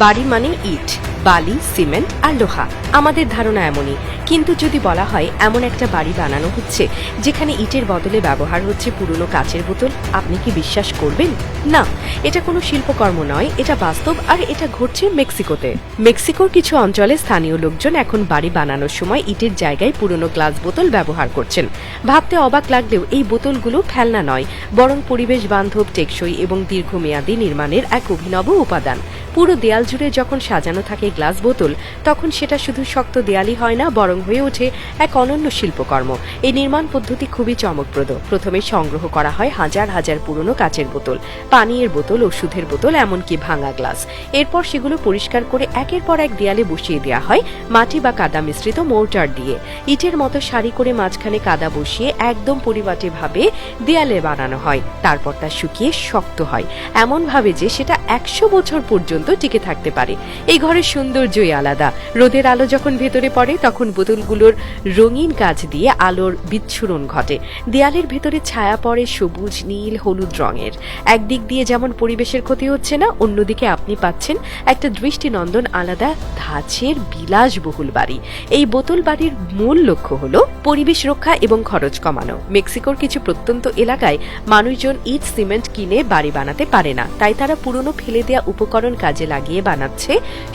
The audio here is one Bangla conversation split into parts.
বাড়ি মানে ইট, বালি, সিমেন্ট আর লোহা। আমাদের ধারণা এমনই, কিন্তু যদি বলা হয় এমন একটা বাড়ি বানানো হচ্ছে যেখানে ইটের বদলে ব্যবহার হচ্ছে পুরনো কাচের বোতল, আপনি কি বিশ্বাস করবেন? না, এটা কোনো শিল্পকর্ম নয়, এটা বাস্তব। আর এটা ঘটছে মেক্সিকোতে। মেক্সিকোর কিছু অঞ্চলে স্থানীয় লোকজন এখন বাড়ি বানানোর সময় ইটের জায়গায় পুরনো গ্লাস বোতল ব্যবহার করছেন। ভাবতে অবাক লাগলেও এই বোতলগুলো ফেলনা নয়, বরং পরিবেশ বান্ধব, টেকসই এবং দীর্ঘমেয়াদী নির্মাণের এক অভিনব উপাদান। পুরো দেয়াল জুড়ে যখন সাজানো থাকে গ্লাস বোতল, তখন সেটা শুধু শক্ত দেয়ালই হয় না, বরং হয়ে ওঠে এক অনন্য শিল্পকর্ম। এই নির্মাণ পদ্ধতি খুবই চমকপ্রদ। প্রথমে সংগ্রহ করা হয় হাজার হাজার পুরনো কাচের বোতল, পানীয়ের বোতল, ওষুধের বোতল, এমনকি ভাঙা গ্লাস। এরপর সেগুলো পরিষ্কার করে একের পর এক দেয়ালে বসিয়ে দেওয়া হয় মাটি বা কাদা মিশ্রিত মোর্টার দিয়ে। ইটের মতো সারি করে মাঝখানে কাদা বসিয়ে একদম পরিপাটিভাবে দেয়ালে বানানো হয়। তারপর তা শুকিয়ে শক্ত হয় এমনভাবে যে সেটা 100 বছর পর্যন্ত টিকে থাকতে পারে। এই ঘরের সৌন্দর্যই আলাদা। রোদের আলো যখন ভেতরে পড়ে তখন বোতলগুলোর রঙিন কাজ দিয়ে আলোর বিচ্ছুরণ ঘটে। দেয়ালের ভেতরে ছায়া পড়ে সবুজ, নীল, হলুদ রঙের। একদিক দিয়ে যেমন পরিবেশের ক্ষতি হচ্ছে না, অন্যদিকে আপনি পাচ্ছেন একটা দৃষ্টিনন্দন আলাদা ধাঁচের বিলাসবহুল বাড়ি। এই বোতল বাড়ির মূল লক্ষ্য হলো পরিবেশ রক্ষা এবং খরচ কমানো। মেক্সিকোর কিছু প্রত্যন্ত এলাকায় মানুষজন ইট, সিমেন্ট কিনে বাড়ি বানাতে পারে না, তাই তারা পুরনো ফেলে দেয়া উপকরণ কাজে লাগিয়ে বানাচ্ছে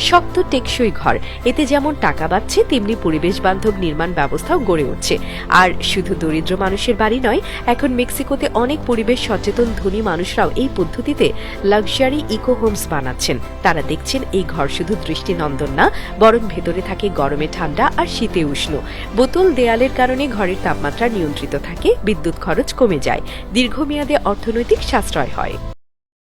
শক্ত, টেকসই ঘর। এতে যেমন টাকা বাঁচছে, তেমনি পরিবেশ বান্ধব নির্মাণ ব্যবস্থাও গড়ে উঠছে। আর শুধু দরিদ্র মানুষের বাড়ি নয়, এখন মেক্সিকোতে অনেক পরিবেশ সচেতন ধনী মানুষরাও এই পদ্ধতিতে লাক্সারি ইকো হোমস বানাচ্ছেন। তারা দেখছেন এই ঘর শুধু দৃষ্টিনন্দন না, বরং ভেতরে থাকে গরমে ঠান্ডা আর শীতে উষ্ণ। বোতল দেয়ালের কারণে ঘরের তাপমাত্রা নিয়ন্ত্রিত থাকে, বিদ্যুৎ খরচ কমে যায়, দীর্ঘমেয়াদে অর্থনৈতিক সাশ্রয় হয়।